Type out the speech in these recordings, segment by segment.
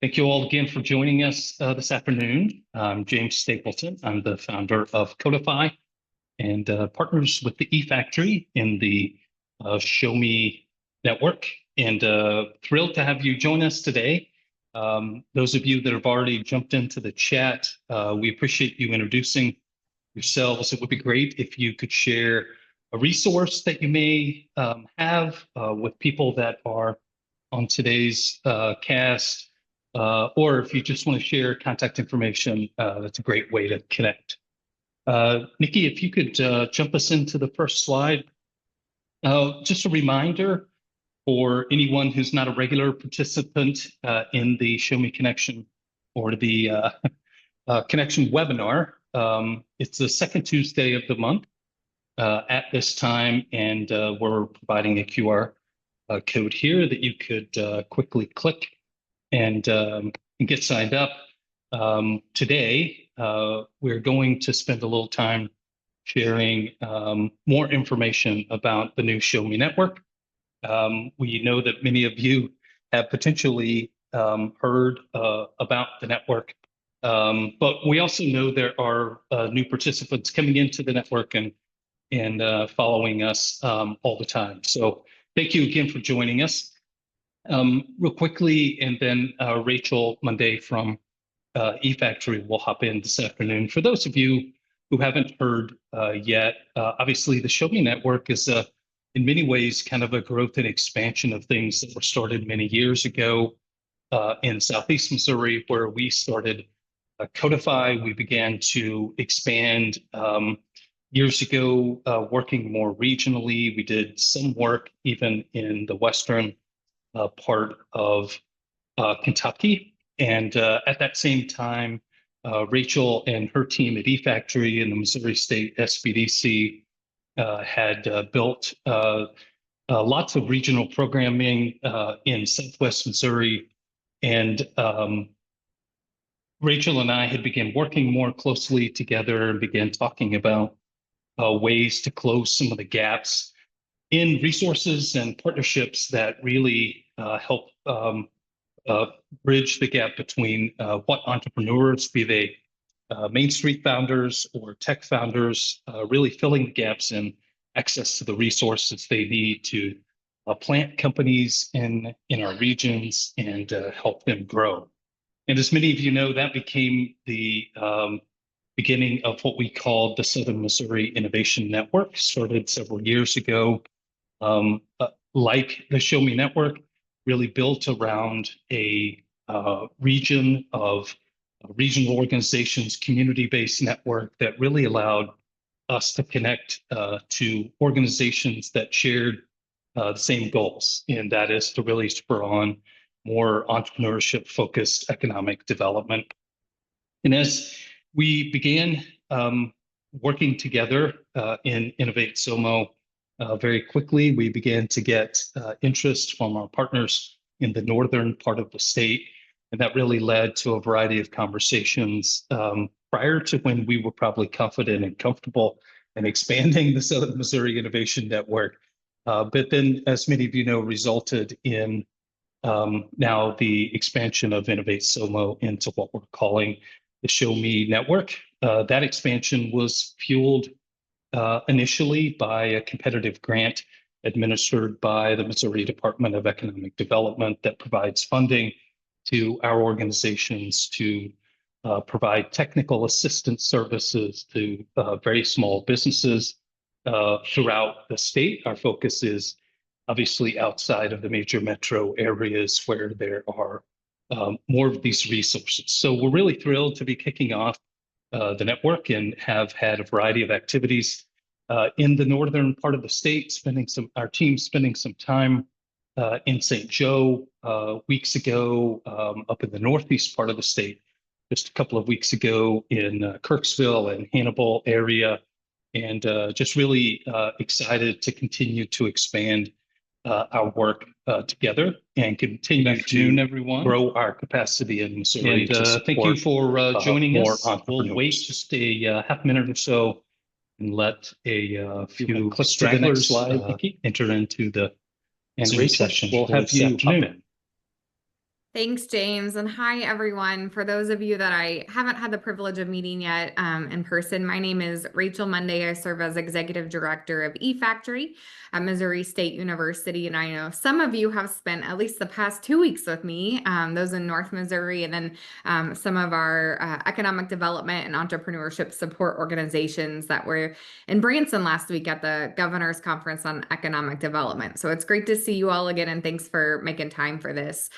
Thank you all again for joining us this afternoon. I'm James Stapleton. I'm the founder of Codify and partners with the eFactory in the Show Me network. And thrilled to have you join us today. Those of you that have already jumped into the chat, we appreciate you introducing yourselves. It would be great if you could share a resource that you may have with people that are on today's cast. Or if you just want to share contact information, that's a great way to connect. Nikki, if you could jump us into the first slide. Just a reminder for anyone who's not a regular participant in the Show Me Connection or the Connection webinar. It's the second Tuesday of the month at this time, and we're providing a QR code here that you could quickly click and get signed up. Today, we're going to spend a little time sharing more information about the new Show Me Network. We know that many of you have potentially heard about the network, but we also know there are new participants coming into the network and following us all the time. So thank you again for joining us. Real quickly, and then Rachel Munday from eFactory will hop in this afternoon. For those of you who haven't heard yet, obviously the Show Me Network is in many ways kind of a growth and expansion of things that were started many years ago in Southeast Missouri, where we started Codify. We began to expand years ago, working more regionally. We did some work even in the Western part of Kentucky. And at that same time, Rachel and her team at eFactory and the Missouri State SBDC had built lots of regional programming in Southwest Missouri. And Rachel and I had begun working more closely together and began talking about ways to close some of the gaps in resources and partnerships that really help bridge the gap between what entrepreneurs, be they Main Street founders or tech founders, really filling the gaps in access to the resources they need to plant companies in our regions and help them grow. And as many of you know, that became the beginning of what we called the Southern Missouri Innovation Network, started several years ago. Like the Show Me Network, really built around a region of regional organizations, community-based network that really allowed us to connect to organizations that shared the same goals, and that is to really spur on more entrepreneurship-focused economic development. And as we began working together in Innovate SOMO, very quickly, we began to get interest from our partners in the northern part of the state. And that really led to a variety of conversations prior to when we were probably confident and comfortable in expanding the Southern Missouri Innovation Network. But then, as many of you know, resulted in now the expansion of Innovate SOMO into what we're calling the Show Me Network. That expansion was fueled initially by a competitive grant administered by the Missouri Department of Economic Development that provides funding to our organizations to provide technical assistance services to very small businesses throughout the state. Our focus is obviously outside of the major metro areas where there are more of these resources. So we're really thrilled to be kicking off the network and have had a variety of activities in the northern part of the state, our team spending some time in St. Joe weeks ago, up in the northeast part of the state, just a couple of weeks ago in Kirksville and Hannibal area, and just really excited to continue to expand our work together and continue to grow our capacity in Missouri. And thank you for joining us. We'll wait just a half minute or so and let a few stragglers enter into the session. We'll have you hop in. Thanks, James. And hi, everyone. For those of you that I haven't had the privilege of meeting yet in person, my name is Rachel Munday. I serve as Executive Director of eFactory at Missouri State University. And I know some of you have spent at least the past 2 weeks with me, those in North Missouri, and then some of our economic development and entrepreneurship support organizations that were in Branson last week at the Governor's Conference on Economic Development. So it's great to see you all again, and thanks for making time for this.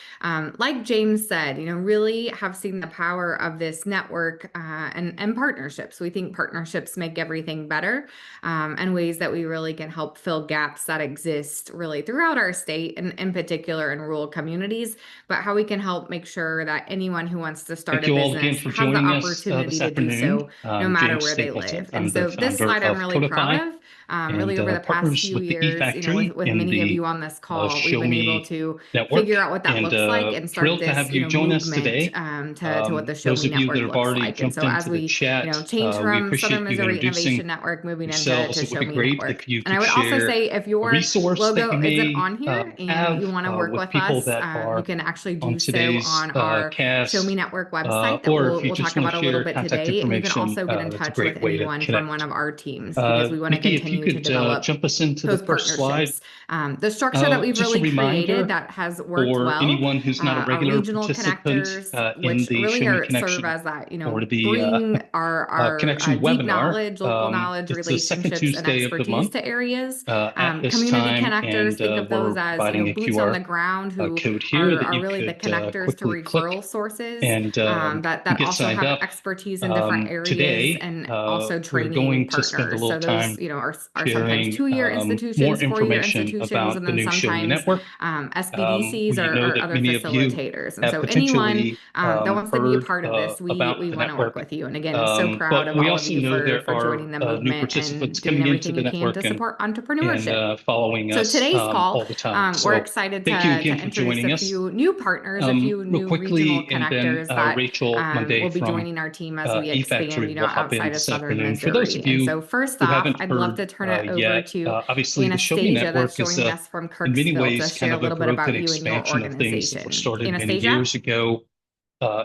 Like James said, really have seen the power of this network and partnerships. We think partnerships make everything better, and ways that we really can help fill gaps that exist really throughout our state, and in particular in rural communities, but how we can help make sure that anyone who wants to start Thank a you all again business for has the joining us opportunity this to do afternoon. so no matter James where they Stapleton. live. I'm And so the this founder slide I'm of really Codify proud of. Really and over the past partners few with the years, eFactory with in many of the you on this call, Show we've been able Me to network. figure out what that And looks like and start thrilled to this, have you join us movement today. to what the Show Those Me of you that Network have looks already like. And jumped so as into the we, chat, change we from appreciate Southern you Missouri introducing Innovation Network moving into yourselves. It would Show be Me great Network. if you And I could would also share say if a your resource that you logo isn't may on here and have you want to work with with people us, that you are can actually on do so today's on our Show Me cast, Network website that or if you we'll just talk want about to a little share bit contact today. And you can information, also get in that's a touch with great way to anyone from one connect. of our teams, because we want to Nikki, if you continue to could develop jump us into the those first slide. partnerships. The structure that we've Just a really created reminder that has worked for well anyone who's not a are regular regional participant connectors, in which the really Show Me serve Connection as that, or the bring our Connection deep webinar. knowledge, local knowledge, It's the second relationships, and Tuesday of the expertise month to areas. at this Community time, connectors, and think of we're those as, providing a boots on the QR ground who code here that are you really the could connectors to quickly click referral sources, and that get also signed have up. expertise in different areas, Today, and also we're training going to spend a partners. little So those, time are sometimes sharing 2-year more institutions, 4-year information institutions, about and the then new Show Me sometimes Network. SBDCs We know or that other many of you facilitators. And have so anyone potentially that wants to be a heard part of this, about we the want to work network, with you. And again, so proud but of we all of also you know there for are joining the new movement participants and doing coming into everything the you can network to support and entrepreneurship. following So us today's call, all the time. we're So excited thank you to again for introduce joining a us. few new partners, a few Real new regional quickly, and then connectors that Rachel Munday will be from joining our team as we expand, eFactory will hop in outside of this Southern afternoon. For those Missouri. of And you so first who off, haven't I'd love heard to turn it over yet, to obviously the Show Me Anastasia that's Network is joining us from in many Kirksville to ways share kind a of a little bit growth about and you and your expansion of things that were organization. started many Anastasia? years ago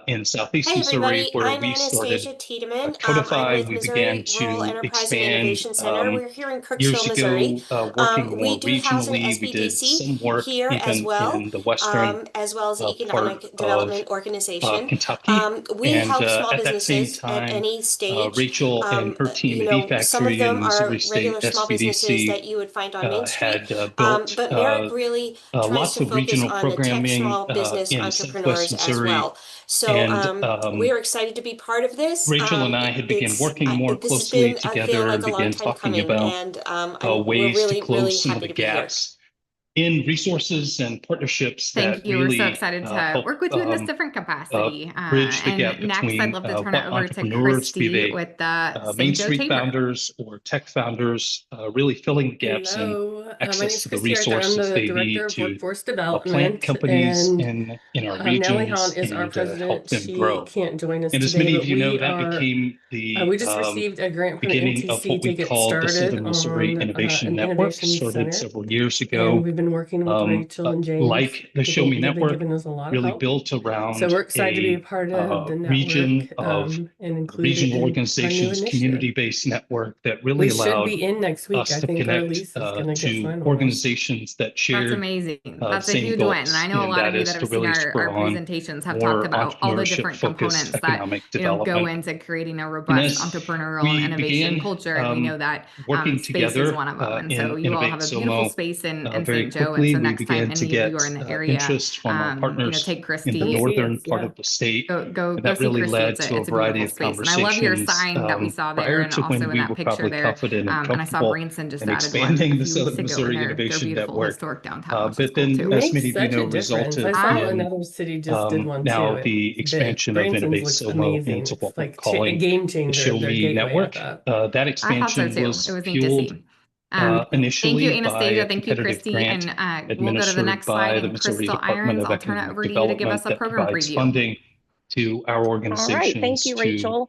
in Southeast Hey Missouri, everybody, where I'm we started Anastasia Tiedemann. I'm Codify. with We began Missouri Rural to Enterprise and expand Innovation Center. We're here in years Kirksville, Missouri. ago, working We more do house an regionally. We did SBDC some work here as even well, in the western as well as the part Economic of Development Organization. Kentucky. We And help small at that same businesses at time, any stage. Rachel and her team at Some of eFactory them and Missouri are State regular small businesses SBDC that you would find on Main Street. had built But Merrick really tries lots to of focus regional on the tech programming small business in Southwest entrepreneurs as Missouri. well. So And we're excited to be part of this. Rachel and I had begun working more This has closely been, I feel together like, and a long began time talking coming, about and we're ways to really, close really some of happy the to be here. gaps in resources and partnerships that Thank you. We're so really excited to help work with you in this different capacity. bridge the gap And next, I'd between love to turn what it over to entrepreneurs, be Christy they with the Main St. Joe Street Chamber. founders or tech founders, really filling the gaps in Hello, my access name's to the Christy Arthur. I'm resources the they Director need of to Workforce plant Development, companies and in our Natalie Hahn regions is our and help president. them She grow. can't join us And as today, many of but you know, we that are. became the We just received a grant from the beginning of MTC what to we get called the started Southern Missouri on Innovation an Network, innovation started center, several years and ago. we've been working with Rachel and James. Like the Show Me They've been Network, giving us a lot of really help. built So around we're excited to be a a part of the region network of and include it regional in our new organizations, initiative. community-based network that really We should allowed be in next week. us I to think our connect lease is going to get to signed. organizations that That's shared amazing. the That's a same huge win. And goals, I know a and lot of that you is that to have seen really our spur on presentations have talked more about all the different entrepreneurship-focused components that, economic go development. into creating a And robust as entrepreneurial and we innovation began culture. And we know that working space is together one of them. And so in you all Innovate have a beautiful SOMO, space in very St. Joe. And quickly so we next time began to any of you get are in the area, interest from our partners take in the Christy. northern part of the state. Go And that see really Christy. led to a It's a variety beautiful of space. And I love your conversations sign that we saw there, prior and to also when in we that were picture probably there. confident and And I saw comfortable Branson just in added one expanding a the few weeks Southern ago in Missouri their Innovation beautiful Network. historic downtown, which is But cool then, too. as Makes many of you such know, a difference. I resulted saw in another city just did one now too. the It's big. expansion of Branson's Innovate looks SOMO amazing. into what It's we're like a calling game the changer, Show their Me gateway, I Network. thought. That I thought so expansion too. was It was neat to fueled see. Thank you, initially by Anastasia. a Thank you, competitive Christy. grant And we'll go to the administered next slide. by the And Missouri Chrystal Department Irons, of I'll turn it Economic over to you to give us Development a that program provides preview. funding to our All right, thank organizations you, to Rachel.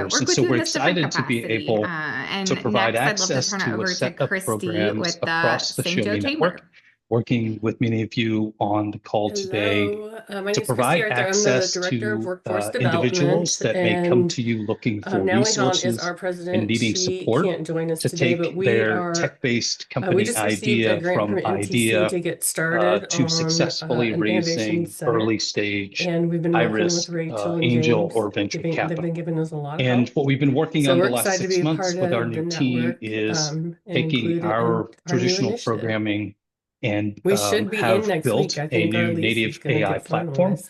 entrepreneurs. work And with so you in we're this different excited to be capacity. able And to provide next, I'd love to access turn it to a over to set of Christy programs with the across the St. Show Joe Me Chamber. Network, working with many of you on the call today Hello, my name to is provide Christy Arthur. I'm the access Director of to Workforce individuals Development, that may come and to you looking for Natalie Hahn is resources our and president. needing She support can't join us to today, but take we their are. tech-based We company just received a idea grant from from MTC idea to get started to on successfully an innovation raising center, early stage, and we've been high working with risk Rachel and angel James. or venture They've capital. been giving us a lot of And help. what we've been working So on we're the last excited to 6 be months part with our of the new team network is and taking included in our our new traditional initiative. programming and We should be in have next built week. I a think our new lease is native going to AI get platform finalized.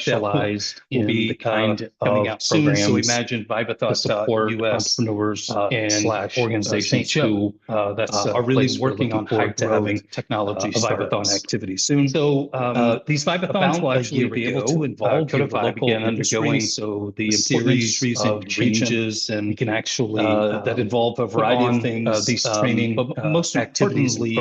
specialized in the kind coming of out soon. So programs imagine to Vivathought support US entrepreneurs and slash organizations St. Joe, who that's are really working on high growth technology a Vivathon startups. activity soon. So these Vivathons will actually be able to involve your local industry. So the series of changes and you can actually that involve a variety of things. these Training, but most activities certainly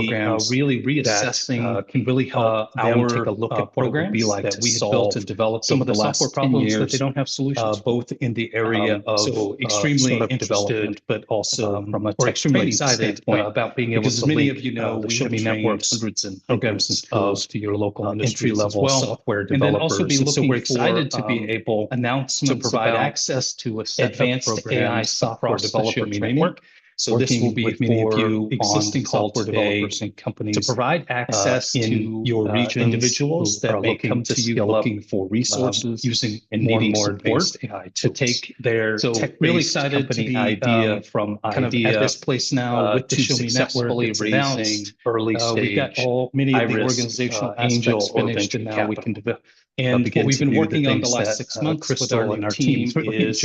really reassessing can really help them take a look at programs be like that we have built and developed some of the software problems that they don't have solutions both in the area of so extremely interested, but also from a tech training standpoint about being able to, as many of you know, the Show Me networks hundreds and programs and tools to your local entry level software developers. And then also be looking we're excited to be able to provide access to a advanced AI software developer network. So this will be with many of you existing software developers and companies to provide access in your region, individuals that may come to you looking for resources using and needing more advanced AI to take their really excited to be idea from kind of at this place now with the Show Me network raising early stage. We've got all many of the organizational aspects finished, and now we can develop. And what we've been working on the last 6 months with our team is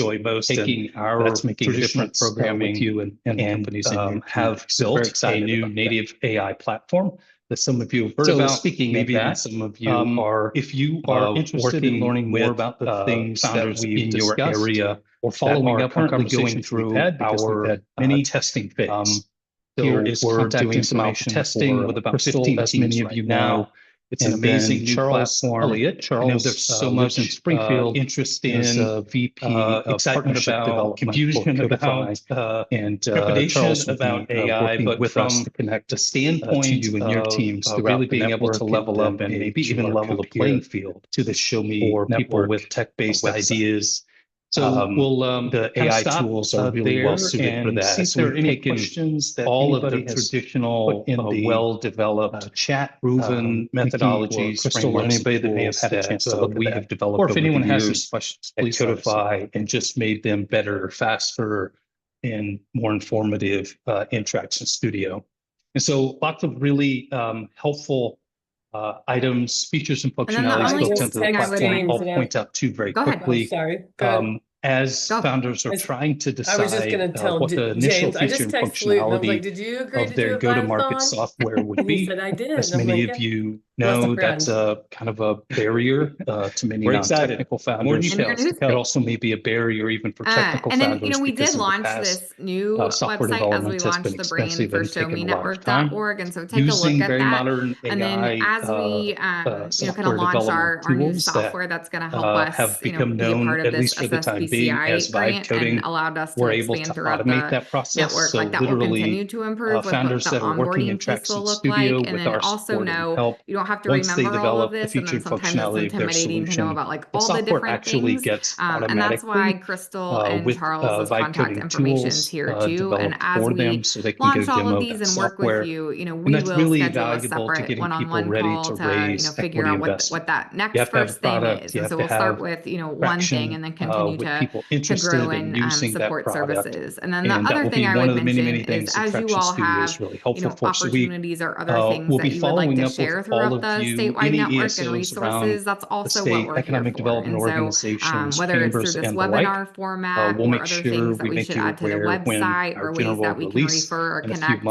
taking our traditional programming with you and companies have built a new native AI platform that some of you have heard about. Speaking maybe of that, some of you are, if you are interested in learning more about the things that we in your area or following up on going through our many testing phase. Here is we're doing some alpha testing with about 15 as many of you know. It's an amazing new platform. Charles, there's so much in Springfield interest in VP excitement about confusion about and trepidation about AI, but with us to connect a standpoint to you and your teams to really being able to level up and maybe even level the playing field to the Show Me for people with tech-based ideas. So we'll the AI tools are really well suited for that. See if there are any questions that all of the traditional well-developed chat-proven methodologies, Crystal, anybody that may have had a chance to look at have developed, or if anyone has some questions, please codify and just made them better, faster, and more informative in Traction Studio. And so lots of really helpful items, features, and functionalities built into the platform. I'll point out two very quickly. Sorry. As founders are trying to decide what the initial feature and functionality of their go-to-market software would be, as many of you know, that's a kind of a barrier to many non-technical founders. It also may be a barrier even for technical founders. And then, we did launch this new website as we launched the brain for showmenetwork.org. And so take a look at that. And then as we, kind of launch our new software that's going to help us, be a part of this SSBCI grant and allowed us to expand throughout the network. Like that will continue to improve with what the onboarding piece will look like. And then also know you don't have to remember all of this, and then sometimes it's intimidating to know about like all the different things. And that's why Crystal and Charles' contact information is here too. And as we launch all of these and work with you, we will schedule a separate one-on-one call to figure out what that next first thing is. And so we'll start with one thing and then continue to grow and support services. And then the other thing I would mention is as you all have opportunities or other things that you would like to share throughout the statewide network and resources, that's also what we're here for. And so whether it's through this webinar format or other things that we should add to the website or ways that we can refer or connect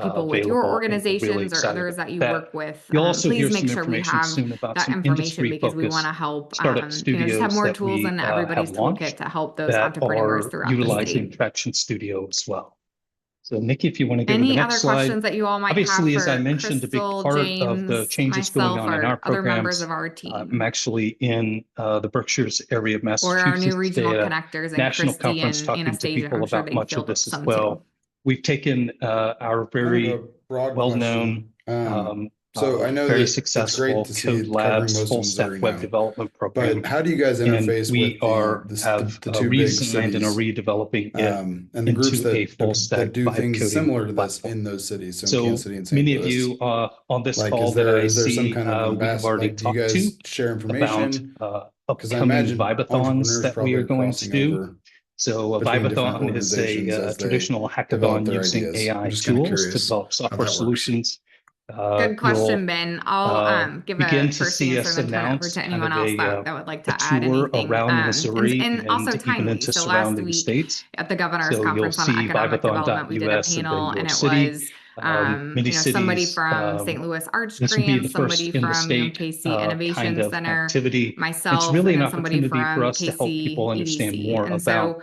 people with your organizations or others that you work with, please make sure we have that information because we want to help just have more tools in everybody's toolkit to help those entrepreneurs throughout the state. Traction Studio as well. So Nikki, if you want to go to the next slide. Any other questions that you all might Obviously, have for as I mentioned, Crystal, a big part James, of the changes going on in our other members programs. of our team. I'm actually in the Berkshires area of Massachusetts. Or our new regional connectors and national Christy conference and talking Anastasia. to people about much of this as some well. too. We've taken our very well-known so I know very that successful it's great to see Code it Labs covering most of full stack Missouri web now. development program. But how do you guys interface we with have the two big re-signed and are cities, redeveloping it and the groups into a full stack that do vibe things coding similar to this platform. in those cities? So Kansas City and St. many Louis. of you on this Like, call is there that I some see kind of we have already do you talked guys to share information? about Because I upcoming imagine Vibathons entrepreneurs that we probably are going to crossing do. over So a between different Vibathon is organizations a as they traditional develop hackathon their using ideas. I'm AI just kinda tools to curious develop how software that works. solutions. Good question, Ben. I'll give begin a to first see answer us and then turn it over announce to kind anyone of else a that would like a to add tour anything. around Missouri And also even timely. into So last surrounding week states. at the governor's So conference you'll on see economic development, we did a Vibathon.us panel, and then and York it City. was Many somebody cities, from St. Louis Arch this would be Grants, the first somebody in the from state KC Innovation kind of Center, activity. myself, It's really and an then somebody opportunity from for us to help KC people understand EDC. more And about so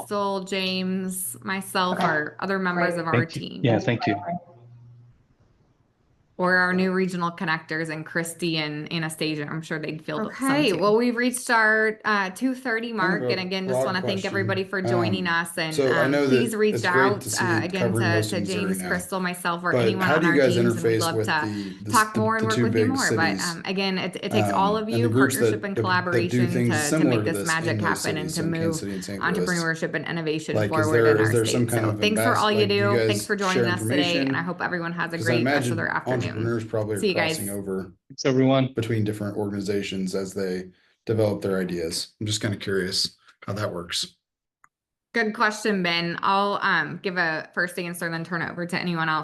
Crystal, James, myself, Okay. our other members Great. of our Thank you. team. Yeah, thank you. or our new regional connectors and Christy and Anastasia. I'm sure they'd feel some Okay, too. Well, we've reached our 2:30 mark, of and a again, just broad want to thank question. everybody for joining us. And So I know that please reach it's great out to see again covering most to of Missouri James, now. Crystal, myself, or But anyone how on do you our guys teams, and we'd interface love with to talk more and the work two with you big more. But cities? again, it takes all of And you, the groups partnership that and do collaboration things to similar make to this magic in those happen and cities, to so move Kansas City and St. Louis. entrepreneurship and innovation Like, forward in our is there some state. kind So of thanks for all you do you do. guys Thanks for joining share us today, and I information? hope everyone has a Because I great rest of imagine their afternoon. entrepreneurs probably See are you guys. crossing over Thanks, everyone. between different organizations as they develop their ideas. I'm just kind of curious how that works. Good question, Ben. I'll give a first answer and then turn it over to anyone else.